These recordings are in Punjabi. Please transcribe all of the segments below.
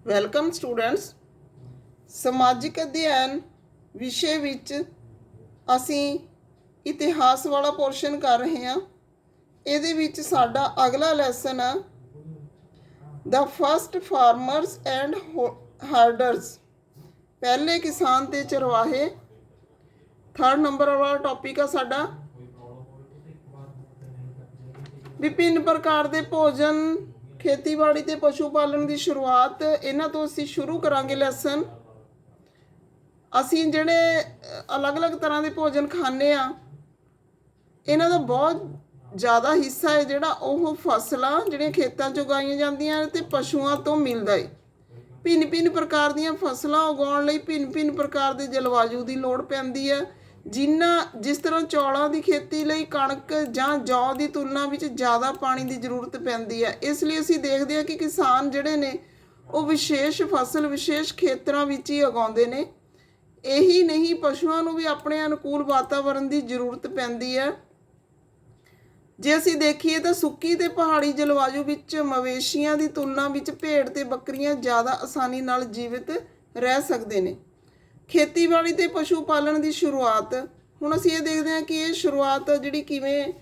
Welcome students. ਸਮਾਜਿਕ ਅਧਿਐਨ ਵਿਸ਼ੇ ਵਿੱਚ ਅਸੀਂ ਇਤਿਹਾਸ ਵਾਲਾ ਪੋਰਸ਼ਨ ਕਰ ਰਹੇ ਹਾਂ। ਇਹਦੇ ਵਿੱਚ ਸਾਡਾ ਅਗਲਾ ਲੈਸਨ ਆ ਦ ਫਸਟ ਫਾਰਮਰਸ ਐਂਡ ਹਰਡਰਸ, ਪਹਿਲੇ ਕਿਸਾਨ ਤੇ ਚਰਵਾਹੇ। 3rd ਨੰਬਰ ਵਾਲਾ ਟੌਪਿਕ ਆ ਸਾਡਾ ਵਿਭਿੰਨ ਪ੍ਰਕਾਰ ਦੇ ਭੋਜਨ, ਖੇਤੀਬਾੜੀ ਤੇ ਪਸ਼ੂ ਪਾਲਣ ਦੀ ਸ਼ੁਰੂਆਤ। ਇਹਨਾਂ ਤੋਂ ਅਸੀਂ ਸ਼ੁਰੂ ਕਰਾਂਗੇ ਲੈਸਨ। ਅਸੀਂ ਜਿਹੜੇ ਅਲੱਗ-ਅਲੱਗ ਤਰ੍ਹਾਂ ਦੇ ਭੋਜਨ ਖਾਂਦੇ ਆ, ਇਹਨਾਂ ਦਾ ਬਹੁਤ ਜ਼ਿਆਦਾ ਹਿੱਸਾ ਹੈ ਜਿਹੜਾ ਉਹ ਫਸਲਾਂ ਜਿਹੜੀਆਂ ਖੇਤਾਂ 'ਚ ਉਗਾਈਆਂ ਜਾਂਦੀਆਂ ਤੇ ਪਸ਼ੂਆਂ ਤੋਂ ਮਿਲਦਾ ਹੈ। ਭਿੰਨ ਪ੍ਰਕਾਰ ਦੀਆਂ ਫਸਲਾਂ ਉਗਾਉਣ ਲਈ ਭਿੰਨ ਪ੍ਰਕਾਰ ਦੇ ਜਲਵਾਯੂ ਦੀ ਲੋੜ ਪੈਂਦੀ ਹੈ। ਜਿਸ ਤਰ੍ਹਾਂ ਚੌਲਾਂ ਦੀ ਖੇਤੀ ਲਈ ਕਣਕ ਜਾਂ ਜੌਂ ਦੀ ਤੁਲਨਾ ਵਿੱਚ ਜ਼ਿਆਦਾ ਪਾਣੀ ਦੀ ਜ਼ਰੂਰਤ ਪੈਂਦੀ ਹੈ। ਇਸ ਲਈ ਅਸੀਂ ਦੇਖਦੇ ਹਾਂ ਕਿ ਕਿਸਾਨ ਜਿਹੜੇ ਨੇ ਉਹ ਵਿਸ਼ੇਸ਼ ਫਸਲ ਵਿਸ਼ੇਸ਼ ਖੇਤਰਾਂ ਵਿੱਚ ਹੀ ਉਗਾਉਂਦੇ ਨੇ। ਇਹੀ ਨਹੀਂ, ਪਸ਼ੂਆਂ ਨੂੰ ਵੀ ਆਪਣੇ ਅਨੁਕੂਲ ਵਾਤਾਵਰਣ ਦੀ ਜ਼ਰੂਰਤ ਪੈਂਦੀ ਹੈ। ਜੇ ਅਸੀਂ ਦੇਖੀਏ ਤਾਂ ਸੁੱਕੀ ਤੇ ਪਹਾੜੀ ਜਲਵਾਯੂ ਵਿੱਚ ਮਵੇਸ਼ੀਆਂ ਦੀ ਤੁਲਨਾ ਵਿੱਚ ਭੇਡ ਤੇ ਬੱਕਰੀਆਂ ਜ਼ਿਆਦਾ ਆਸਾਨੀ ਨਾਲ ਜੀਵਿਤ ਰਹਿ ਸਕਦੇ ਨੇ। ਖੇਤੀਬਾੜੀ ਤੇ ਪਸ਼ੂ ਪਾਲਣ ਦੀ ਸ਼ੁਰੂਆਤ, ਹੁਣ ਅਸੀਂ ਇਹ ਦੇਖਦੇ ਹਾਂ ਕਿ ਇਹ ਸ਼ੁਰੂਆਤ ਜਿਹੜੀ ਕਿਵੇਂ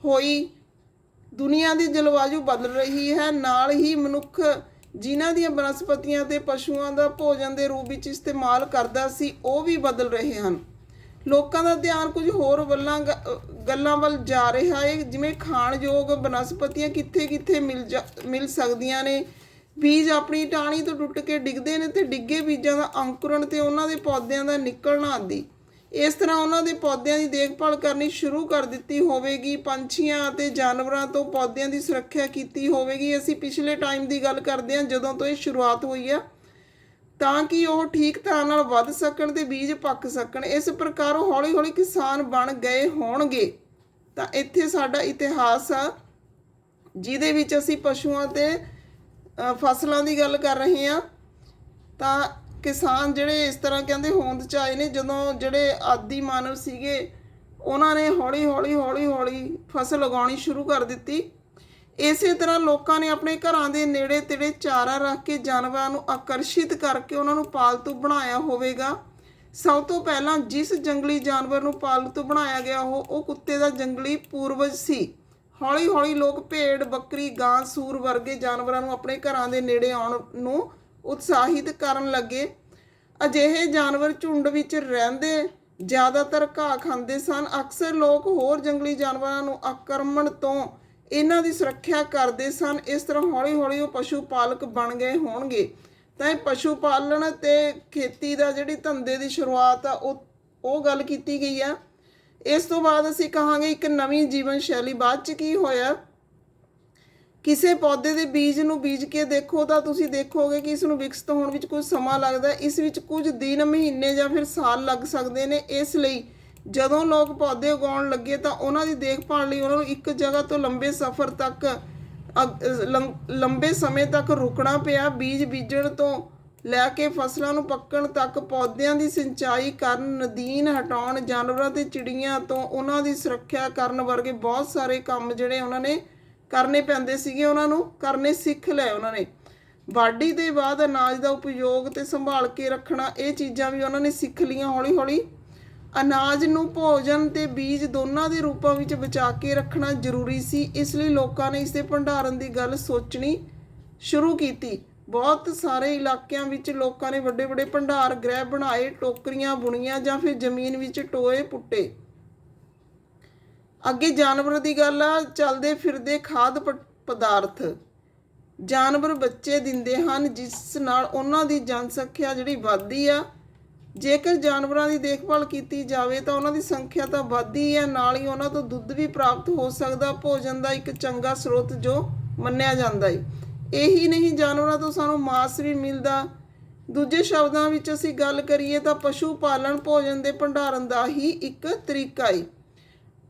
ਹੋਈ। ਦੁਨੀਆ ਦੀ ਜਲਵਾਯੂ ਬਦਲ ਰਹੀ ਹੈ, ਨਾਲ ਹੀ ਮਨੁੱਖ ਜਿਨ੍ਹਾਂ ਦੀਆਂ ਬਨਸਪਤੀਆਂ ਤੇ ਪਸ਼ੂਆਂ ਦਾ ਭੋਜਨ ਦੇ ਰੂਪ ਵਿੱਚ ਇਸਤੇਮਾਲ ਕਰਦਾ ਸੀ ਉਹ ਵੀ ਬਦਲ ਰਹੇ ਹਨ। ਲੋਕਾਂ ਦਾ ਧਿਆਨ ਕੁਝ ਹੋਰ ਗੱਲਾਂ ਵੱਲ ਜਾ ਰਿਹਾ ਹੈ, ਜਿਵੇਂ ਖਾਣਯੋਗ ਬਨਸਪਤੀਆਂ ਕਿੱਥੇ ਮਿਲ ਸਕਦੀਆਂ ਨੇ। ਬੀਜ ਆਪਣੀ ਟਾਹਣੀ ਤੋਂ ਟੁੱਟ ਕੇ ਡਿੱਗਦੇ ਨੇ ਤੇ ਡਿੱਗੇ ਬੀਜਾਂ ਦਾ ਅੰਕੁਰਨ ਤੇ ਉਹਨਾਂ ਦੇ ਪੌਦਿਆਂ ਦਾ ਨਿਕਲਣਾ ਆਦਿ। ਇਸ ਤਰ੍ਹਾਂ ਉਹਨਾਂ ਦੇ ਪੌਦਿਆਂ ਦੀ ਦੇਖਭਾਲ ਕਰਨੀ ਸ਼ੁਰੂ ਕਰ ਦਿੱਤੀ ਹੋਵੇਗੀ। ਪੰਛੀਆਂ ਅਤੇ ਜਾਨਵਰਾਂ ਤੋਂ ਪੌਦਿਆਂ ਦੀ ਸੁਰੱਖਿਆ ਕੀਤੀ ਹੋਵੇਗੀ। ਅਸੀਂ ਪਿਛਲੇ ਟਾਈਮ ਦੀ ਗੱਲ ਕਰਦੇ ਹਾਂ ਜਦੋਂ ਤੋਂ ਇਹ ਸ਼ੁਰੂਆਤ ਹੋਈ ਆ, ਤਾਂ ਕਿ ਉਹ ਠੀਕ ਤਰ੍ਹਾਂ ਨਾਲ ਵੱਧ ਸਕਣ ਤੇ ਬੀਜ ਪੱਕ ਸਕਣ। ਇਸ ਪ੍ਰਕਾਰ ਉਹ ਹੌਲੀ ਕਿਸਾਨ ਬਣ ਗਏ ਹੋਣਗੇ। ਤਾਂ ਇੱਥੇ ਸਾਡਾ ਇਤਿਹਾਸ ਆ ਜਿਹਦੇ ਵਿੱਚ ਅਸੀਂ ਪਸ਼ੂਆਂ ਤੇ ਫਸਲਾਂ ਦੀ ਗੱਲ ਕਰ ਰਹੇ ਹਾਂ। ਤਾਂ ਕਿਸਾਨ ਜਿਹੜੇ ਇਸ ਤਰ੍ਹਾਂ ਕਹਿੰਦੇ ਹੋਂਦ 'ਚ ਆਏ ਨੇ ਜਦੋਂ ਜਿਹੜੇ ਆਦੀ ਮਾਨਵ ਸੀਗੇ ਉਹਨਾਂ ਨੇ ਹੌਲੀ ਫਸਲ ਉਗਾਉਣੀ ਸ਼ੁਰੂ ਕਰ ਦਿੱਤੀ। ਇਸੇ ਤਰ੍ਹਾਂ ਲੋਕਾਂ ਨੇ ਆਪਣੇ ਘਰਾਂ ਦੇ ਨੇੜੇ ਤੇੜੇ ਚਾਰਾ ਰੱਖ ਕੇ ਜਾਨਵਰਾਂ ਨੂੰ ਆਕਰਸ਼ਿਤ ਕਰਕੇ ਉਹਨਾਂ ਨੂੰ ਪਾਲਤੂ ਬਣਾਇਆ ਹੋਵੇਗਾ। ਸਭ ਤੋਂ ਪਹਿਲਾਂ ਜਿਸ ਜੰਗਲੀ ਜਾਨਵਰ ਨੂੰ ਪਾਲਤੂ ਬਣਾਇਆ ਗਿਆ ਉਹ ਕੁੱਤੇ ਦਾ ਜੰਗਲੀ ਪੂਰਵਜ ਸੀ। ਹੌਲੀ ਲੋਕ ਭੇਡ, ਬੱਕਰੀ, ਗਾਂ, ਸੂਰ ਵਰਗੇ ਜਾਨਵਰਾਂ ਨੂੰ ਆਪਣੇ ਘਰਾਂ ਦੇ ਨੇੜੇ ਆਉਣ ਨੂੰ ਉਤਸ਼ਾਹਿਤ ਕਰਨ ਲੱਗੇ। ਅਜਿਹੇ ਜਾਨਵਰ ਝੁੰਡ ਵਿੱਚ ਰਹਿੰਦੇ ਜ਼ਿਆਦਾਤਰ ਘਾਹ ਖਾਂਦੇ ਸਨ। ਅਕਸਰ ਲੋਕ ਹੋਰ ਜੰਗਲੀ ਜਾਨਵਰਾਂ ਨੂੰ ਆਕਰਮਣ ਤੋਂ ਇਹਨਾਂ ਦੀ ਸੁਰੱਖਿਆ ਕਰਦੇ ਸਨ। ਇਸ ਤਰ੍ਹਾਂ ਹੌਲੀ ਉਹ ਪਸ਼ੂ ਪਾਲਕ ਬਣ ਗਏ ਹੋਣਗੇ। ਤਾਂ ਇਹ ਪਸ਼ੂ ਪਾਲਣ ਤੇ ਖੇਤੀ ਦਾ ਜਿਹੜੀ ਧੰਦੇ ਦੀ ਸ਼ੁਰੂਆਤ ਆ ਉਹ ਗੱਲ ਕੀਤੀ ਗਈ ਆ। ਇਸ ਤੋਂ ਬਾਅਦ ਅਸੀਂ ਕਹਾਂਗੇ ਇੱਕ ਨਵੀਂ ਜੀਵਨ ਸ਼ੈਲੀ। ਬਾਅਦ 'ਚ ਕੀ ਹੋਇਆ, ਕਿਸੇ ਪੌਦੇ ਦੇ ਬੀਜ ਨੂੰ ਬੀਜ ਕੇ ਦੇਖੋ ਤਾਂ ਤੁਸੀਂ ਦੇਖੋਗੇ ਕਿ ਇਸ ਨੂੰ ਵਿਕਸਿਤ ਹੋਣ ਵਿੱਚ ਕੁਝ ਸਮਾਂ ਲੱਗਦਾ। ਇਸ ਵਿੱਚ ਕੁਝ ਦਿਨ, ਮਹੀਨੇ ਜਾਂ ਫਿਰ ਸਾਲ ਲੱਗ ਸਕਦੇ ਨੇ। ਇਸ ਲਈ ਜਦੋਂ ਲੋਕ ਪੌਦੇ ਉਗਾਉਣ ਲੱਗੇ ਤਾਂ ਉਹਨਾਂ ਦੀ ਦੇਖਭਾਲ ਲਈ ਉਹਨਾਂ ਨੂੰ ਇੱਕ ਜਗ੍ਹਾ ਤੋਂ ਲੰਬੇ ਸਮੇਂ ਤੱਕ ਰੁਕਣਾ ਪਿਆ। ਬੀਜ ਬੀਜਣ ਤੋਂ ਲੈ ਕੇ ਫਸਲਾਂ ਨੂੰ ਪੱਕਣ ਤੱਕ ਪੌਦਿਆਂ ਦੀ ਸਿੰਚਾਈ ਕਰਨ, ਨਦੀਨ ਹਟਾਉਣ, ਜਾਨਵਰਾਂ ਤੇ ਚਿੜੀਆਂ ਤੋਂ ਉਹਨਾਂ ਦੀ ਸੁਰੱਖਿਆ ਕਰਨ ਵਰਗੇ ਬਹੁਤ ਸਾਰੇ ਕੰਮ ਜਿਹੜੇ ਉਹਨਾਂ ਨੇ ਕਰਨੇ ਪੈਂਦੇ ਸੀਗੇ, ਉਹਨਾਂ ਨੂੰ ਕਰਨੇ ਸਿੱਖ ਲਏ ਉਹਨਾਂ ਨੇ। ਵਾਢੀ ਦੇ ਬਾਅਦ ਅਨਾਜ ਦਾ ਉਪਯੋਗ ਤੇ ਸੰਭਾਲ ਕੇ ਰੱਖਣਾ, ਇਹ ਚੀਜ਼ਾਂ ਵੀ ਉਹਨਾਂ ਨੇ ਸਿੱਖ ਲਈਆਂ ਹੌਲੀ। ਅਨਾਜ ਨੂੰ ਭੋਜਨ ਤੇ ਬੀਜ ਦੋਨਾਂ ਦੇ ਰੂਪਾਂ ਵਿੱਚ ਬਚਾ ਕੇ ਰੱਖਣਾ ਜ਼ਰੂਰੀ ਸੀ। ਇਸ ਲਈ ਲੋਕਾਂ ਨੇ ਇਸ ਦੇ ਭੰਡਾਰਨ ਦੀ ਗੱਲ ਸੋਚਣੀ ਸ਼ੁਰੂ ਕੀਤੀ। ਬਹੁਤ ਸਾਰੇ ਇਲਾਕਿਆਂ ਵਿੱਚ ਲੋਕਾਂ ਨੇ ਵੱਡੇ ਭੰਡਾਰ ਗ੍ਰਹਿ ਬਣਾਏ, ਟੋਕਰੀਆਂ ਬੁਣੀਆਂ ਜਾਂ ਫਿਰ ਜ਼ਮੀਨ ਵਿੱਚ ਟੋਏ ਪੁੱਟੇ। ਅੱਗੇ ਜਾਨਵਰ ਦੀ ਗੱਲ ਆ। ਚੱਲਦੇ ਫਿਰਦੇ ਖਾਦ ਪਦਾਰਥ, ਜਾਨਵਰ ਬੱਚੇ ਦਿੰਦੇ ਹਨ ਜਿਸ ਨਾਲ ਉਹਨਾਂ ਦੀ ਜਨਸੰਖਿਆ ਜਿਹੜੀ ਵੱਧਦੀ ਆ। ਜੇਕਰ ਜਾਨਵਰਾਂ ਦੀ ਦੇਖਭਾਲ ਕੀਤੀ ਜਾਵੇ ਤਾਂ ਉਹਨਾਂ ਦੀ ਸੰਖਿਆ ਤਾਂ ਵੱਧਦੀ ਹੈ, ਨਾਲ ਹੀ ਉਹਨਾਂ ਤੋਂ ਦੁੱਧ ਵੀ ਪ੍ਰਾਪਤ ਹੋ ਸਕਦਾ। ਭੋਜਨ ਦਾ ਇੱਕ ਚੰਗਾ ਸਰੋਤ ਜੋ ਮੰਨਿਆ ਜਾਂਦਾ ਹੈ। ਇਹੀ ਨਹੀਂ, ਜਾਨਵਰਾਂ ਤੋਂ ਸਾਨੂੰ ਮਾਸ ਵੀ ਮਿਲਦਾ। ਦੂਜੇ ਸ਼ਬਦਾਂ ਵਿੱਚ ਅਸੀਂ ਗੱਲ ਕਰੀਏ ਤਾਂ ਪਸ਼ੂ ਪਾਲਣ ਭੋਜਨ ਦੇ ਭੰਡਾਰਨ ਦਾ ਹੀ ਇੱਕ ਤਰੀਕਾ ਹੈ।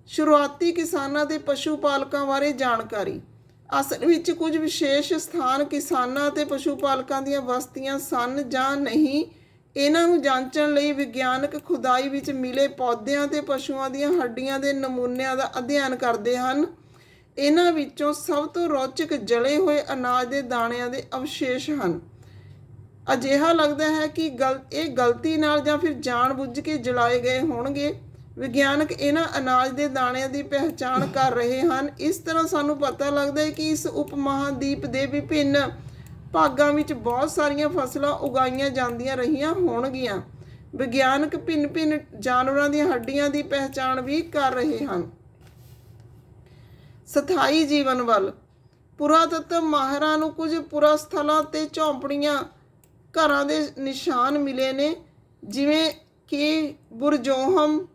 ਸ਼ੁਰੂਆਤੀ ਕਿਸਾਨਾਂ ਤੇ ਪਸ਼ੂ ਪਾਲਕਾਂ ਬਾਰੇ ਜਾਣਕਾਰੀ। ਅਸਲ ਵਿੱਚ ਕੁਝ ਵਿਸ਼ੇਸ਼ ਸਥਾਨ ਕਿਸਾਨਾਂ ਅਤੇ ਪਸ਼ੂ ਪਾਲਕਾਂ ਦੀਆਂ ਬਸਤੀਆਂ ਸਨ ਜਾਂ ਨਹੀਂ, ਇਹਨਾਂ ਨੂੰ ਜਾਂਚਣ ਲਈ ਵਿਗਿਆਨਕ ਖੁਦਾਈ ਵਿੱਚ ਮਿਲੇ ਪੌਦਿਆਂ ਤੇ ਪਸ਼ੂਆਂ ਦੀਆਂ ਹੱਡੀਆਂ ਦੇ ਨਮੂਨਿਆਂ ਦਾ ਅਧਿਐਨ ਕਰਦੇ ਹਨ। ਇਹਨਾਂ ਵਿੱਚੋਂ ਸਭ ਤੋਂ ਰੌਚਕ ਜਲੇ ਹੋਏ ਅਨਾਜ ਦੇ ਦਾਣਿਆਂ ਦੇ ਅਵਸ਼ੇਸ਼ ਹਨ। ਅਜਿਹਾ ਲੱਗਦਾ ਹੈ ਕਿ ਇਹ ਗਲਤੀ ਨਾਲ ਜਾਂ ਫਿਰ ਜਾਣ-ਬੁੱਝ ਕੇ ਜਲਾਏ ਗਏ ਹੋਣਗੇ। ਵਿਗਿਆਨਕ ਇਹਨਾਂ ਅਨਾਜ ਦੇ ਦਾਣਿਆਂ ਦੀ ਪਹਿਚਾਣ ਕਰ ਰਹੇ ਹਨ। ਇਸ ਤਰ੍ਹਾਂ ਸਾਨੂੰ ਪਤਾ ਲੱਗਦਾ ਹੈ ਕਿ ਇਸ ਉਪ ਮਹਾਦੀਪ ਦੇ ਵਿਭਿੰਨ ਭਾਗਾਂ ਵਿੱਚ ਬਹੁਤ ਸਾਰੀਆਂ ਫਸਲਾਂ ਉਗਾਈਆਂ ਜਾਂਦੀਆਂ ਰਹੀਆਂ ਹੋਣਗੀਆਂ। ਵਿਗਿਆਨਕ ਭਿੰਨ-ਭਿੰਨ ਜਾਨਵਰਾਂ ਦੀਆਂ ਹੱਡੀਆਂ ਦੀ ਪਹਿਚਾਣ ਵੀ ਕਰ ਰਹੇ ਹਨ। ਸਥਾਈ ਜੀਵਨ ਵੱਲ ਪੁਰਾਤੱਤਵ ਮਾਹਿਰਾਂ ਨੂੰ ਕੁਝ ਪੁਰਾਸਥਲਾਂ ਤੇ ਝੌਂਪੜੀਆਂ ਘਰਾਂ ਦੇ ਨਿਸ਼ਾਨ ਮਿਲੇ ਨੇ, ਜਿਵੇਂ ਕਿ ਬੁਰਜੋਹਮ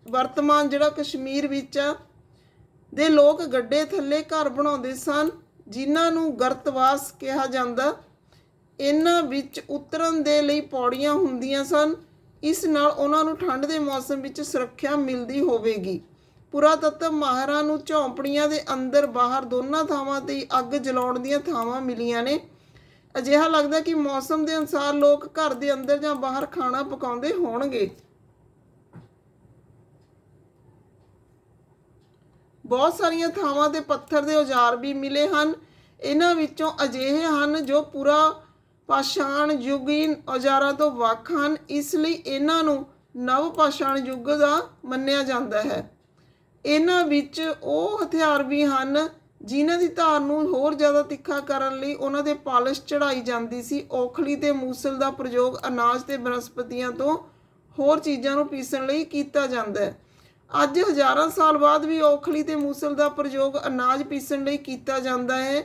ਵਰਤਮਾਨ ਜਿਹੜਾ ਕਸ਼ਮੀਰ ਵਿੱਚ ਆ ਦੇ ਲੋਕ ਗੱਡੇ ਥੱਲੇ ਘਰ ਬਣਾਉਂਦੇ ਸਨ, ਜਿਨ੍ਹਾਂ ਨੂੰ ਗਰਤਵਾਸ ਕਿਹਾ ਜਾਂਦਾ। ਇਹਨਾਂ ਵਿੱਚ ਉਤਰਨ ਦੇ ਲਈ ਪੌੜੀਆਂ ਹੁੰਦੀਆਂ ਸਨ। ਇਸ ਨਾਲ ਉਹਨਾਂ ਨੂੰ ਠੰਡ ਦੇ ਮੌਸਮ ਵਿੱਚ ਸੁਰੱਖਿਆ ਮਿਲਦੀ ਹੋਵੇਗੀ। ਪੁਰਾਤੱਤਵ ਮਾਹਿਰਾਂ ਨੂੰ ਝੌਂਪੜੀਆਂ ਦੇ ਅੰਦਰ ਬਾਹਰ ਦੋਨਾਂ ਥਾਵਾਂ 'ਤੇ ਅੱਗ ਜਲਾਉਣ ਦੀਆਂ ਥਾਵਾਂ ਮਿਲੀਆਂ ਨੇ। ਅਜਿਹਾ ਲੱਗਦਾ ਕਿ ਮੌਸਮ ਦੇ ਅਨੁਸਾਰ ਲੋਕ ਘਰ ਦੇ ਅੰਦਰ ਜਾਂ ਬਾਹਰ ਖਾਣਾ ਪਕਾਉਂਦੇ ਹੋਣਗੇ। ਬਹੁਤ ਸਾਰੀਆਂ ਥਾਵਾਂ 'ਤੇ ਪੱਥਰ ਦੇ ਔਜ਼ਾਰ ਵੀ ਮਿਲੇ ਹਨ। ਇਹਨਾਂ ਵਿੱਚੋਂ ਅਜਿਹੇ ਹਨ ਜੋ ਪੂਰਾ ਪਾਸ਼ਾਣ ਯੁਗੀਨ ਔਜ਼ਾਰਾਂ ਤੋਂ ਵੱਖ ਹਨ, ਇਸ ਲਈ ਇਹਨਾਂ ਨੂੰ ਨਵ ਪਾਸ਼ਾਣ ਯੁੱਗ ਦਾ ਮੰਨਿਆ ਜਾਂਦਾ ਹੈ। ਇਹਨਾਂ ਵਿੱਚ ਉਹ ਹਥਿਆਰ ਵੀ ਹਨ ਜਿਨ੍ਹਾਂ ਦੀ ਧਾਰ ਨੂੰ ਹੋਰ ਜ਼ਿਆਦਾ ਤਿੱਖਾ ਕਰਨ ਲਈ ਉਹਨਾਂ ਦੇ ਪਾਲਿਸ਼ ਚੜ੍ਹਾਈ ਜਾਂਦੀ ਸੀ। ਔਖਲੀ ਤੇ ਮੂਸਲ ਦਾ ਪ੍ਰਯੋਗ ਅਨਾਜ ਤੇ ਬਨਸਪਤੀਆਂ ਤੋਂ ਹੋਰ ਚੀਜ਼ਾਂ ਨੂੰ ਪੀਸਣ ਲਈ ਕੀਤਾ ਜਾਂਦਾ ਹੈ। ਅੱਜ ਹਜ਼ਾਰਾਂ ਸਾਲ ਬਾਅਦ ਵੀ ਔਖਲੀ ਤੇ ਮੂਸਲ ਦਾ ਪ੍ਰਯੋਗ ਅਨਾਜ ਪੀਸਣ ਲਈ ਕੀਤਾ ਜਾਂਦਾ ਹੈ।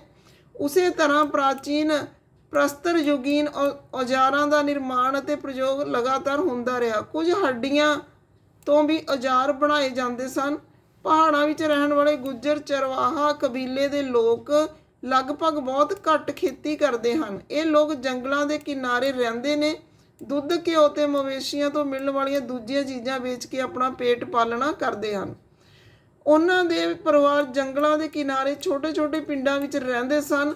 ਉਸੇ ਤਰ੍ਹਾਂ ਪ੍ਰਾਚੀਨ ਪ੍ਰਸਤਰ ਯੁਗੀਨ ਔਜ਼ਾਰਾਂ ਦਾ ਨਿਰਮਾਣ ਅਤੇ ਪ੍ਰਯੋਗ ਲਗਾਤਾਰ ਹੁੰਦਾ ਰਿਹਾ। ਕੁਝ ਹੱਡੀਆਂ ਤੋਂ ਵੀ ਔਜ਼ਾਰ ਬਣਾਏ ਜਾਂਦੇ ਸਨ। ਪਹਾੜਾਂ ਵਿੱਚ ਰਹਿਣ ਵਾਲੇ ਗੁੱਜਰ ਚਰਵਾਹਾ ਕਬੀਲੇ ਦੇ ਲੋਕ ਲਗਭਗ ਬਹੁਤ ਘੱਟ ਖੇਤੀ ਕਰਦੇ ਹਨ। ਇਹ ਲੋਕ ਜੰਗਲਾਂ ਦੇ ਕਿਨਾਰੇ ਰਹਿੰਦੇ ਨੇ। ਦੁੱਧ, ਘਿਓ ਤੇ ਮਵੇਸ਼ੀਆਂ ਤੋਂ ਮਿਲਣ ਵਾਲੀਆਂ ਦੂਜੀਆਂ ਚੀਜ਼ਾਂ ਵੇਚ ਕੇ ਆਪਣਾ ਪੇਟ ਪਾਲਣਾ ਕਰਦੇ ਹਨ। ਉਹਨਾਂ ਦੇ ਪਰਿਵਾਰ ਜੰਗਲਾਂ ਦੇ ਕਿਨਾਰੇ ਛੋਟੇ-ਛੋਟੇ ਪਿੰਡਾਂ ਵਿੱਚ ਰਹਿੰਦੇ ਸਨ,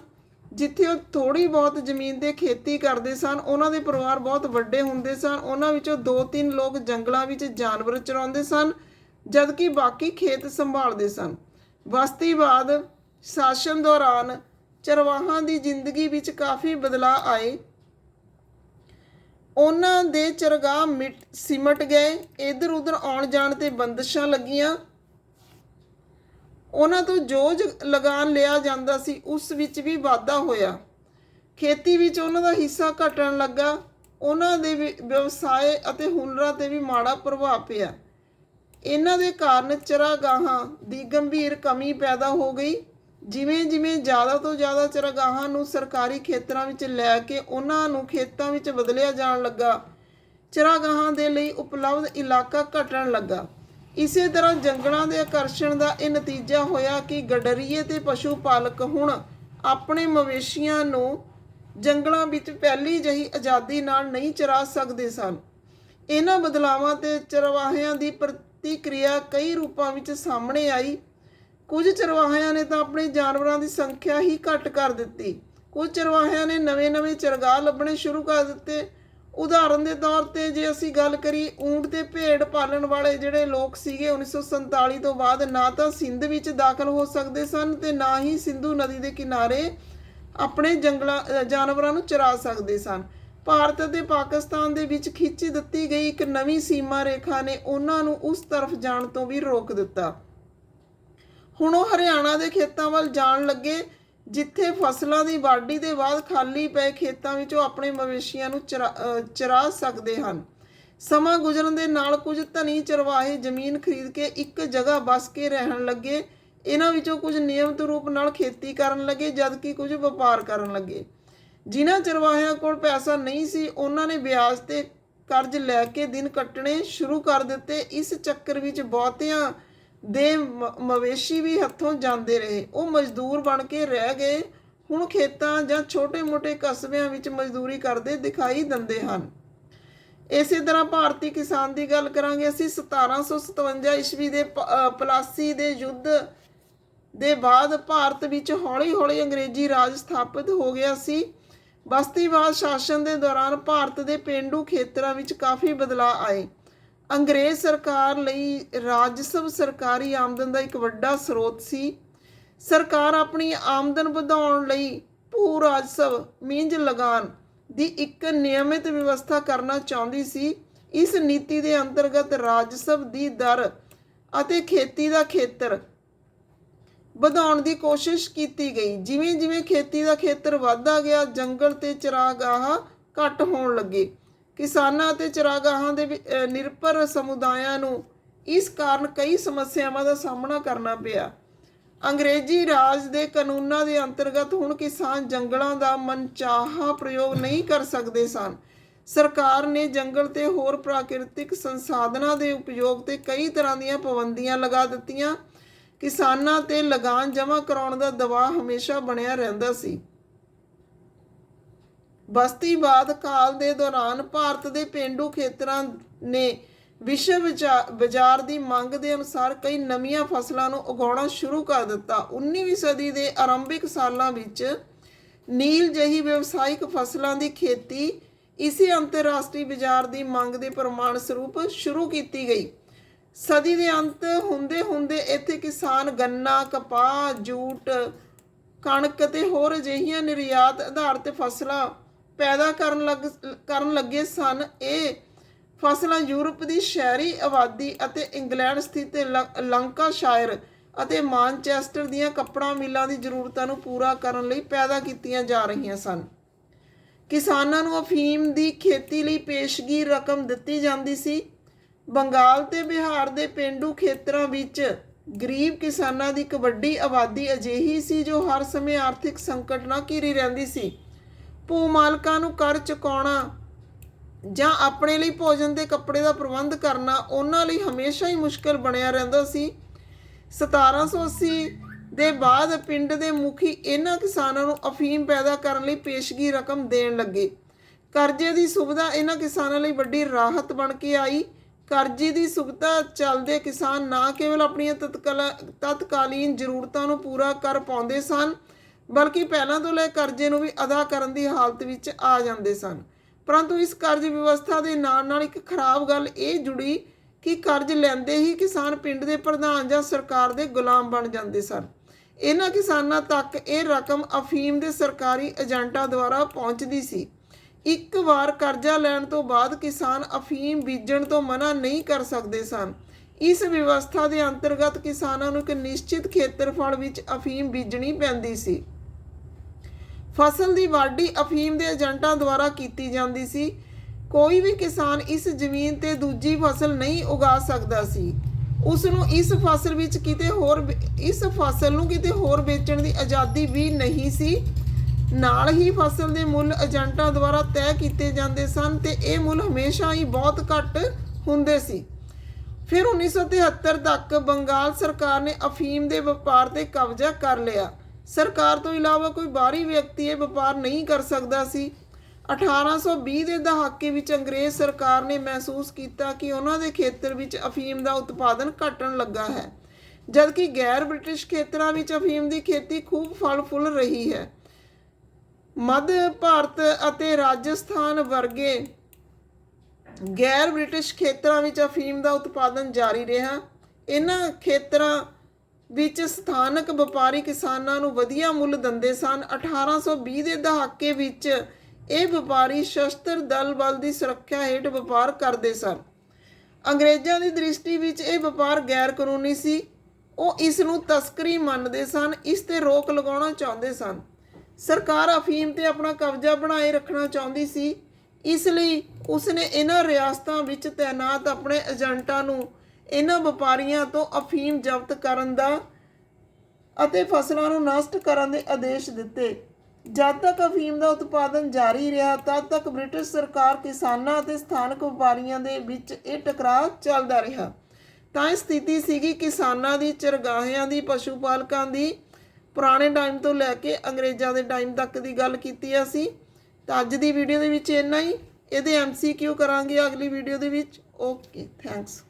ਜਿੱਥੇ ਉਹ ਥੋੜ੍ਹੀ ਬਹੁਤ ਜ਼ਮੀਨ 'ਤੇ ਖੇਤੀ ਕਰਦੇ ਸਨ। ਉਹਨਾਂ ਦੇ ਪਰਿਵਾਰ ਬਹੁਤ ਵੱਡੇ ਹੁੰਦੇ ਸਨ। ਉਹਨਾਂ ਵਿੱਚੋਂ 2-3 ਲੋਕ ਜੰਗਲਾਂ ਵਿੱਚ ਜਾਨਵਰ ਚਰਾਉਂਦੇ ਸਨ, ਜਦਕਿ ਬਾਕੀ ਖੇਤ ਸੰਭਾਲਦੇ ਸਨ। ਬਸਤੀਵਾਦ ਸ਼ਾਸਨ ਦੌਰਾਨ ਚਰਵਾਹਾਂ ਦੀ ਜ਼ਿੰਦਗੀ ਵਿੱਚ ਕਾਫੀ ਬਦਲਾਅ ਆਏ। ਉਹਨਾਂ ਦੇ ਚਰਗਾਹ ਸਿਮਟ ਗਏ। ਇੱਧਰ ਉੱਧਰ ਆਉਣ ਜਾਣ 'ਤੇ ਬੰਦਿਸ਼ਾਂ ਲੱਗੀਆਂ। ਉਹਨਾਂ ਤੋਂ ਜੋ ਲਗਾਨ ਲਿਆ ਜਾਂਦਾ ਸੀ ਉਸ ਵਿੱਚ ਵੀ ਵਾਧਾ ਹੋਇਆ। ਖੇਤੀ ਵਿੱਚ ਉਹਨਾਂ ਦਾ ਹਿੱਸਾ ਘਟਣ ਲੱਗਾ। ਉਹਨਾਂ ਦੇ ਵਿਵਸਾਏ ਅਤੇ ਹੁਨਰਾਂ 'ਤੇ ਵੀ ਮਾੜਾ ਪ੍ਰਭਾਵ ਪਿਆ। ਇਹਨਾਂ ਦੇ ਕਾਰਨ ਚਰਾਗਾਹਾਂ ਦੀ ਗੰਭੀਰ ਕਮੀ ਪੈਦਾ ਹੋ ਗਈ। ਜਿਵੇਂ ਜਿਵੇਂ ਜ਼ਿਆਦਾ ਤੋਂ ਜ਼ਿਆਦਾ ਚਰਾਗਾਹਾਂ ਨੂੰ ਸਰਕਾਰੀ ਖੇਤਰਾਂ ਵਿੱਚ ਲੈ ਕੇ ਉਹਨਾਂ ਨੂੰ ਖੇਤਾਂ ਵਿੱਚ ਬਦਲਿਆ ਜਾਣ ਲੱਗਾ, ਚਰਾਗਾਹਾਂ ਦੇ ਲਈ ਉਪਲਬਧ ਇਲਾਕਾ ਘਟਣ ਲੱਗਾ। ਇਸੇ ਤਰ੍ਹਾਂ ਜੰਗਲਾਂ ਦੇ ਆਕਰਸ਼ਣ ਦਾ ਇਹ ਨਤੀਜਾ ਹੋਇਆ ਕਿ ਗਡਰੀਏ ਤੇ ਪਸ਼ੂ ਪਾਲਕ ਹੁਣ ਆਪਣੇ ਮਵੇਸ਼ੀਆਂ ਨੂੰ ਜੰਗਲਾਂ ਵਿੱਚ ਪਹਿਲੀ ਜਿਹੀ ਆਜ਼ਾਦੀ ਨਾਲ ਨਹੀਂ ਚਰਾ ਸਕਦੇ ਸਨ। ਇਹਨਾਂ ਬਦਲਾਵਾਂ ਤੇ ਚਰਵਾਹਿਆਂ ਦੀ ਪ੍ਰਤੀਕਿਰਿਆ ਕਈ ਰੂਪਾਂ ਵਿੱਚ ਸਾਹਮਣੇ ਆਈ। ਕੁਝ ਚਰਵਾਹਿਆਂ ਨੇ ਤਾਂ ਆਪਣੇ ਜਾਨਵਰਾਂ ਦੀ ਸੰਖਿਆ ਹੀ ਘੱਟ ਕਰ ਦਿੱਤੀ। ਕੁਝ ਚਰਵਾਹਿਆਂ ਨੇ ਨਵੇਂ-ਨਵੇਂ ਚਰਗਾਹ ਲੱਭਣੇ ਸ਼ੁਰੂ ਕਰ ਦਿੱਤੇ। ਉਦਾਹਰਨ ਦੇ ਤੌਰ 'ਤੇ ਜੇ ਅਸੀਂ ਗੱਲ ਕਰੀਏ, ਊਂਟ ਤੇ ਭੇਡ ਪਾਲਣ ਵਾਲੇ ਜਿਹੜੇ ਲੋਕ ਸੀਗੇ 1947 ਤੋਂ ਬਾਅਦ ਨਾ ਤਾਂ ਸਿੰਧ ਵਿੱਚ ਦਾਖਲ ਹੋ ਸਕਦੇ ਸਨ ਤੇ ਨਾ ਹੀ ਸਿੰਧੂ ਨਦੀ ਦੇ ਕਿਨਾਰੇ ਆਪਣੇ ਜਾਨਵਰਾਂ ਨੂੰ ਚਰਾ ਸਕਦੇ ਸਨ। ਭਾਰਤ ਅਤੇ ਪਾਕਿਸਤਾਨ ਦੇ ਵਿੱਚ ਖਿੱਚ ਦਿੱਤੀ ਗਈ ਇੱਕ ਨਵੀਂ ਸੀਮਾ ਰੇਖਾ ਨੇ ਉਹਨਾਂ ਨੂੰ ਉਸ ਤਰਫ ਜਾਣ ਤੋਂ ਵੀ ਰੋਕ ਦਿੱਤਾ। ਹੁਣ ਉਹ ਹਰਿਆਣਾ ਦੇ ਖੇਤਾਂ ਵੱਲ ਜਾਣ ਲੱਗੇ, ਜਿੱਥੇ ਫਸਲਾਂ ਦੀ ਵਾਢੀ ਦੇ ਬਾਅਦ ਖਾਲੀ ਪਏ ਖੇਤਾਂ ਵਿੱਚ ਉਹ ਆਪਣੇ ਮਵੇਸ਼ੀਆਂ ਨੂੰ ਚਰਾ ਸਕਦੇ ਹਨ। ਸਮਾਂ ਗੁਜ਼ਰਨ ਦੇ ਨਾਲ ਕੁਝ ਧਨੀ ਚਰਵਾਹੇ ਜ਼ਮੀਨ ਖਰੀਦ ਕੇ ਇੱਕ ਜਗ੍ਹਾ ਬਸ ਕੇ ਰਹਿਣ ਲੱਗੇ। ਇਹਨਾਂ ਵਿੱਚੋਂ ਕੁਝ ਨਿਯਮਿਤ ਰੂਪ ਨਾਲ ਖੇਤੀ ਕਰਨ ਲੱਗੇ, ਜਦਕਿ ਕੁਝ ਵਪਾਰ ਕਰਨ ਲੱਗੇ। ਜਿਨ੍ਹਾਂ ਚਰਵਾਹਿਆਂ ਕੋਲ ਪੈਸਾ ਨਹੀਂ ਸੀ, ਉਹਨਾਂ ਨੇ ਵਿਆਜ ਤੇ ਕਰਜ਼ ਲੈ ਕੇ ਦਿਨ ਕੱਟਣੇ ਸ਼ੁਰੂ ਕਰ ਦਿੱਤੇ। ਇਸ ਚੱਕਰ ਵਿੱਚ ਬਹੁਤਿਆਂ ਦੇ ਮਵੇਸ਼ੀ ਵੀ ਹੱਥੋਂ ਜਾਂਦੇ ਰਹੇ। ਉਹ ਮਜ਼ਦੂਰ ਬਣ ਕੇ ਰਹਿ ਗਏ। ਹੁਣ ਖੇਤਾਂ ਜਾਂ ਛੋਟੇ-ਮੋਟੇ ਕਸਬਿਆਂ ਵਿੱਚ ਮਜ਼ਦੂਰੀ ਕਰਦੇ ਦਿਖਾਈ ਦਿੰਦੇ ਹਨ। ਇਸੇ ਤਰ੍ਹਾਂ ਭਾਰਤੀ ਕਿਸਾਨ ਦੀ ਗੱਲ ਕਰਾਂਗੇ ਅਸੀਂ। 1757 ਈਸਵੀ ਦੇ ਪਲਾਸੀ ਦੇ ਯੁੱਧ ਦੇ ਬਾਅਦ ਭਾਰਤ ਵਿੱਚ ਹੌਲੀ-ਹੌਲੀ ਅੰਗਰੇਜ਼ੀ ਰਾਜ ਸਥਾਪਿਤ ਹੋ ਗਿਆ ਸੀ। ਬਸਤੀਵਾਦ ਸ਼ਾਸਨ ਦੇ ਦੌਰਾਨ ਭਾਰਤ ਦੇ ਪੇਂਡੂ ਖੇਤਰਾਂ ਵਿੱਚ ਕਾਫੀ ਬਦਲਾਅ ਆਏ। ਅੰਗਰੇਜ਼ ਸਰਕਾਰ ਲਈ ਰਾਜਸਵ ਸਰਕਾਰੀ ਆਮਦਨ ਦਾ ਇੱਕ ਵੱਡਾ ਸਰੋਤ ਸੀ। ਸਰਕਾਰ ਆਪਣੀ ਆਮਦਨ ਵਧਾਉਣ ਲਈ ਭੂ ਰਾਜਸਵ ਮੀਂਜ ਲਗਾਨ ਦੀ ਇੱਕ ਨਿਯਮਿਤ ਵਿਵਸਥਾ ਕਰਨਾ ਚਾਹੁੰਦੀ ਸੀ। ਇਸ ਨੀਤੀ ਦੇ ਅੰਤਰਗਤ ਰਾਜਸਵ ਦੀ ਦਰ ਅਤੇ ਖੇਤੀ ਦਾ ਖੇਤਰ ਵਧਾਉਣ ਦੀ ਕੋਸ਼ਿਸ਼ ਕੀਤੀ ਗਈ। ਜਿਵੇਂ ਜਿਵੇਂ ਖੇਤੀ ਦਾ ਖੇਤਰ ਵੱਧਦਾ ਗਿਆ, ਜੰਗਲ ਤੇ ਚਰਾਗਾਹ ਘੱਟ ਹੋਣ ਲੱਗੇ। ਕਿਸਾਨਾਂ ਅਤੇ ਚਰਾਗਾਹਾਂ ਦੇ ਨਿਰਭਰ ਸਮੁਦਾਇਆਂ ਨੂੰ ਇਸ ਕਾਰਨ ਕਈ ਸਮੱਸਿਆਵਾਂ ਦਾ ਸਾਹਮਣਾ ਕਰਨਾ ਪਿਆ। ਅੰਗਰੇਜ਼ੀ ਰਾਜ ਦੇ ਕਾਨੂੰਨਾਂ ਦੇ ਅੰਤਰਗਤ ਹੁਣ ਕਿਸਾਨ ਜੰਗਲਾਂ ਦਾ ਮਨਚਾਹਾ ਪ੍ਰਯੋਗ ਨਹੀਂ ਕਰ ਸਕਦੇ ਸਨ। ਸਰਕਾਰ ਨੇ ਜੰਗਲ ਤੇ ਹੋਰ ਪ੍ਰਾਕਿਰਤਿਕ ਸੰਸਾਧਨਾਂ ਦੇ ਉਪਯੋਗ ਤੇ ਕਈ ਤਰ੍ਹਾਂ ਦੀਆਂ ਪਾਬੰਦੀਆਂ ਲਗਾ ਦਿੱਤੀਆਂ। ਕਿਸਾਨਾਂ ਤੇ ਲਗਾਨ ਜਮ੍ਹਾਂ ਕਰਾਉਣ ਦਾ ਦਬਾਅ ਹਮੇਸ਼ਾ ਬਣਿਆ ਰਹਿੰਦਾ ਸੀ। ਬਸਤੀਵਾਦ ਕਾਲ ਦੇ ਦੌਰਾਨ ਭਾਰਤ ਦੇ ਪੇਂਡੂ ਖੇਤਰਾਂ ਨੇ ਵਿਸ਼ਵ ਬਾਜ਼ਾਰ ਦੀ ਮੰਗ ਦੇ ਅਨੁਸਾਰ ਕਈ ਨਵੀਆਂ ਫਸਲਾਂ ਨੂੰ ਉਗਾਉਣਾ ਸ਼ੁਰੂ ਕਰ ਦਿੱਤਾ। 19ਵੀਂ ਸਦੀ ਦੇ ਆਰੰਭਿਕ ਸਾਲਾਂ ਵਿੱਚ ਨੀਲ ਜਿਹੀ ਵਿਵਸਾਇਕ ਫਸਲਾਂ ਦੀ ਖੇਤੀ ਇਸੇ ਅੰਤਰਰਾਸ਼ਟਰੀ ਬਾਜ਼ਾਰ ਦੀ ਮੰਗ ਦੇ ਪ੍ਰਮਾਣ ਸਰੂਪ ਸ਼ੁਰੂ ਕੀਤੀ ਗਈ। ਸਦੀ ਦੇ ਅੰਤ ਹੁੰਦੇ ਹੁੰਦੇ ਇੱਥੇ ਕਿਸਾਨ ਗੰਨਾ, ਕਪਾਹ, ਜੂਟ, ਕਣਕ ਅਤੇ ਹੋਰ ਅਜਿਹੀਆਂ ਨਿਰਯਾਤ ਆਧਾਰਿਤ ਫਸਲਾਂ ਪੈਦਾ ਕਰਨ ਲੱਗੇ ਸਨ। ਇਹ ਫਸਲਾਂ ਯੂਰਪ ਦੀ ਸ਼ਹਿਰੀ ਆਬਾਦੀ ਅਤੇ ਇੰਗਲੈਂਡ ਸਥਿਤ ਲੰਕਾਸ਼ਾਇਰ ਅਤੇ ਮਾਨਚੈਸਟਰ ਦੀਆਂ ਕੱਪੜਾ ਮਿੱਲਾਂ ਦੀ ਜ਼ਰੂਰਤਾਂ ਨੂੰ ਪੂਰਾ ਕਰਨ ਲਈ ਪੈਦਾ ਕੀਤੀਆਂ ਜਾ ਰਹੀਆਂ ਸਨ। ਕਿਸਾਨਾਂ ਨੂੰ ਅਫੀਮ ਦੀ ਖੇਤੀ ਲਈ ਪੇਸ਼ਗੀ ਰਕਮ ਦਿੱਤੀ ਜਾਂਦੀ ਸੀ। ਬੰਗਾਲ ਤੇ ਬਿਹਾਰ ਦੇ ਪੇਂਡੂ ਖੇਤਰਾਂ ਵਿੱਚ ਗਰੀਬ ਕਿਸਾਨਾਂ ਦੀ ਇੱਕ ਵੱਡੀ ਆਬਾਦੀ ਅਜਿਹੀ ਸੀ ਜੋ ਹਰ ਸਮੇਂ ਆਰਥਿਕ ਸੰਕਟ ਨਾਲ ਘਿਰੀ ਰਹਿੰਦੀ ਸੀ। ਭੂ ਮਾਲਕਾਂ ਨੂੰ ਕਰ ਚੁਕਾਉਣਾ ਜਾਂ ਆਪਣੇ ਲਈ ਭੋਜਨ ਤੇ ਕੱਪੜੇ ਦਾ ਪ੍ਰਬੰਧ ਕਰਨਾ ਉਹਨਾਂ ਲਈ ਹਮੇਸ਼ਾ ਹੀ ਮੁਸ਼ਕਲ ਬਣਿਆ ਰਹਿੰਦਾ ਸੀ। 1780 ਦੇ ਬਾਅਦ ਪਿੰਡ ਦੇ ਮੁਖੀ ਇਹਨਾਂ ਕਿਸਾਨਾਂ ਨੂੰ ਅਫੀਮ ਪੈਦਾ ਕਰਨ ਲਈ ਪੇਸ਼ਗੀ ਰਕਮ ਦੇਣ ਲੱਗੇ। ਕਰਜ਼ੇ ਦੀ ਸੁਵਿਧਾ ਇਹਨਾਂ ਕਿਸਾਨਾਂ ਲਈ ਵੱਡੀ ਰਾਹਤ ਬਣ ਕੇ ਆਈ। ਕਰਜ਼ੇ ਦੀ ਸੁਵਿਧਾ ਚੱਲਦੇ ਕਿਸਾਨ ਨਾ ਕੇਵਲ ਆਪਣੀਆਂ ਤਤਕਾਲੀਨ ਜ਼ਰੂਰਤਾਂ ਨੂੰ ਪੂਰਾ ਕਰ ਪਾਉਂਦੇ ਸਨ, ਬਲਕਿ ਪਹਿਲਾਂ ਤੋਂ ਲੈ ਕਰਜ਼ੇ ਨੂੰ ਵੀ ਅਦਾ ਕਰਨ ਦੀ ਹਾਲਤ ਵਿੱਚ ਆ ਜਾਂਦੇ ਸਨ। ਪਰੰਤੂ ਇਸ ਕਰਜ਼ ਵਿਵਸਥਾ ਦੇ ਨਾਲ ਨਾਲ ਇੱਕ ਖਰਾਬ ਗੱਲ ਇਹ ਜੁੜੀ ਕਿ ਕਰਜ਼ ਲੈਂਦੇ ਹੀ ਕਿਸਾਨ ਪਿੰਡ ਦੇ ਪ੍ਰਧਾਨ ਜਾਂ ਸਰਕਾਰ ਦੇ ਗੁਲਾਮ ਬਣ ਜਾਂਦੇ ਸਨ। ਇਹਨਾਂ ਕਿਸਾਨਾਂ ਤੱਕ ਇਹ ਰਕਮ ਅਫੀਮ ਦੇ ਸਰਕਾਰੀ ਏਜੰਟਾਂ ਦੁਆਰਾ ਪਹੁੰਚਦੀ ਸੀ। ਇੱਕ ਵਾਰ ਕਰਜ਼ਾ ਲੈਣ ਤੋਂ ਬਾਅਦ ਕਿਸਾਨ ਅਫੀਮ ਬੀਜਣ ਤੋਂ ਮਨਾ ਨਹੀਂ ਕਰ ਸਕਦੇ ਸਨ। ਇਸ ਵਿਵਸਥਾ ਦੇ ਅੰਤਰਗਤ ਕਿਸਾਨਾਂ ਨੂੰ ਇੱਕ ਨਿਸ਼ਚਿਤ ਖੇਤਰਫਲ ਵਿੱਚ ਅਫੀਮ ਬੀਜਣੀ ਪੈਂਦੀ ਸੀ। ਫਸਲ ਦੀ ਵਾਢੀ ਅਫੀਮ ਦੇ ਏਜੰਟਾਂ ਦੁਆਰਾ ਕੀਤੀ ਜਾਂਦੀ ਸੀ। ਕੋਈ ਵੀ ਕਿਸਾਨ ਇਸ ਜ਼ਮੀਨ ਤੇ ਦੂਜੀ ਫਸਲ ਨਹੀਂ ਉਗਾ ਸਕਦਾ ਸੀ। ਉਸ ਨੂੰ ਇਸ ਫਸਲ ਨੂੰ ਕਿਤੇ ਹੋਰ ਵੇਚਣ ਦੀ ਆਜ਼ਾਦੀ ਵੀ ਨਹੀਂ ਸੀ। ਨਾਲ ਹੀ ਫਸਲ ਦੇ ਮੁੱਲ ਏਜੰਟਾਂ ਦੁਆਰਾ ਤੈਅ ਕੀਤੇ ਜਾਂਦੇ ਸਨ ਤੇ ਇਹ ਮੁੱਲ ਹਮੇਸ਼ਾ ਹੀ ਬਹੁਤ ਘੱਟ ਹੁੰਦੇ ਸੀ। ਫਿਰ 1973 ਤੱਕ ਬੰਗਾਲ ਸਰਕਾਰ ਨੇ ਅਫੀਮ ਦੇ ਵਪਾਰ ਤੇ ਕਬਜ਼ਾ ਕਰ ਲਿਆ। ਸਰਕਾਰ ਤੋਂ ਇਲਾਵਾ ਕੋਈ ਬਾਹਰੀ ਵਿਅਕਤੀ ਇਹ ਵਪਾਰ ਨਹੀਂ ਕਰ ਸਕਦਾ ਸੀ। 1820 ਦੇ ਦਹਾਕੇ ਵਿੱਚ ਅੰਗਰੇਜ਼ ਸਰਕਾਰ ਨੇ ਮਹਿਸੂਸ ਕੀਤਾ ਕਿ ਉਹਨਾਂ ਦੇ ਖੇਤਰ ਵਿੱਚ ਅਫੀਮ ਦਾ ਉਤਪਾਦਨ ਘਟਣ ਲੱਗਾ ਹੈ, ਜਦਕਿ ਗੈਰ ਬ੍ਰਿਟਿਸ਼ ਖੇਤਰਾਂ ਵਿੱਚ ਅਫੀਮ ਦੀ ਖੇਤੀ ਖੂਬ ਫਲ ਫੁੱਲ ਰਹੀ ਹੈ। ਮੱਧ ਭਾਰਤ ਅਤੇ ਰਾਜਸਥਾਨ ਵਰਗੇ ਗੈਰ ਬ੍ਰਿਟਿਸ਼ ਖੇਤਰਾਂ ਵਿੱਚ ਅਫੀਮ ਦਾ ਉਤਪਾਦਨ ਜਾਰੀ ਰਿਹਾ। ਇਹਨਾਂ ਖੇਤਰਾਂ ਵਿੱਚ ਸਥਾਨਕ ਵਪਾਰੀ ਕਿਸਾਨਾਂ ਨੂੰ ਵਧੀਆ ਮੁੱਲ ਦਿੰਦੇ ਸਨ। 1820 ਦੇ ਦਹਾਕੇ ਵਿੱਚ ਇਹ ਵਪਾਰੀ ਸ਼ਸਤਰ ਦਲ ਬਲ ਦੀ ਸੁਰੱਖਿਆ ਹੇਠ ਵਪਾਰ ਕਰਦੇ ਸਨ। ਅੰਗਰੇਜ਼ਾਂ ਦੀ ਦ੍ਰਿਸ਼ਟੀ ਵਿੱਚ ਇਹ ਵਪਾਰ ਗੈਰ ਕਾਨੂੰਨੀ ਸੀ। ਉਹ ਇਸ ਨੂੰ ਤਸਕਰੀ ਮੰਨਦੇ ਸਨ, ਇਸ ਤੇ ਰੋਕ ਲਗਾਉਣਾ ਚਾਹੁੰਦੇ ਸਨ। ਸਰਕਾਰ ਅਫੀਮ ਤੇ ਆਪਣਾ ਕਬਜ਼ਾ ਬਣਾਏ ਰੱਖਣਾ ਚਾਹੁੰਦੀ ਸੀ, ਇਸ ਲਈ ਉਸਨੇ ਇਹਨਾਂ ਰਿਆਸਤਾਂ ਵਿੱਚ ਤੈਨਾਤ ਆਪਣੇ ਏਜੰਟਾਂ ਨੂੰ ਇਹਨਾਂ ਵਪਾਰੀਆਂ ਤੋਂ ਅਫੀਮ ਜ਼ਬਤ ਕਰਨ ਦਾ ਅਤੇ ਫਸਲਾਂ ਨੂੰ ਨਸ਼ਟ ਕਰਨ ਦੇ ਆਦੇਸ਼ ਦਿੱਤੇ। ਜਦ ਤੱਕ ਅਫੀਮ ਦਾ ਉਤਪਾਦਨ ਜਾਰੀ ਰਿਹਾ, ਤਦ ਤੱਕ ਬ੍ਰਿਟਿਸ਼ ਸਰਕਾਰ ਕਿਸਾਨਾਂ ਅਤੇ ਸਥਾਨਕ ਵਪਾਰੀਆਂ ਦੇ ਵਿੱਚ ਇਹ ਟਕਰਾਅ ਚੱਲਦਾ ਰਿਹਾ। ਤਾਂ ਇਹ ਸਥਿਤੀ ਸੀਗੀ ਕਿਸਾਨਾਂ ਦੀ, ਚਰਗਾਹਿਆਂ ਦੀ, ਪਸ਼ੂ ਪਾਲਕਾਂ ਦੀ, ਪੁਰਾਣੇ ਟਾਈਮ ਤੋਂ ਲੈ ਕੇ ਅੰਗਰੇਜ਼ਾਂ ਦੇ ਟਾਈਮ ਤੱਕ ਦੀ ਗੱਲ ਕੀਤੀ ਅਸੀਂ। ਤਾਂ ਅੱਜ ਦੀ ਵੀਡੀਓ ਦੇ ਵਿੱਚ ਇੰਨਾ ਹੀ। ਇਹਦੇ MCQ ਕਰਾਂਗੇ ਅਗਲੀ ਵੀਡੀਓ ਦੇ ਵਿੱਚ। Okay, thanks.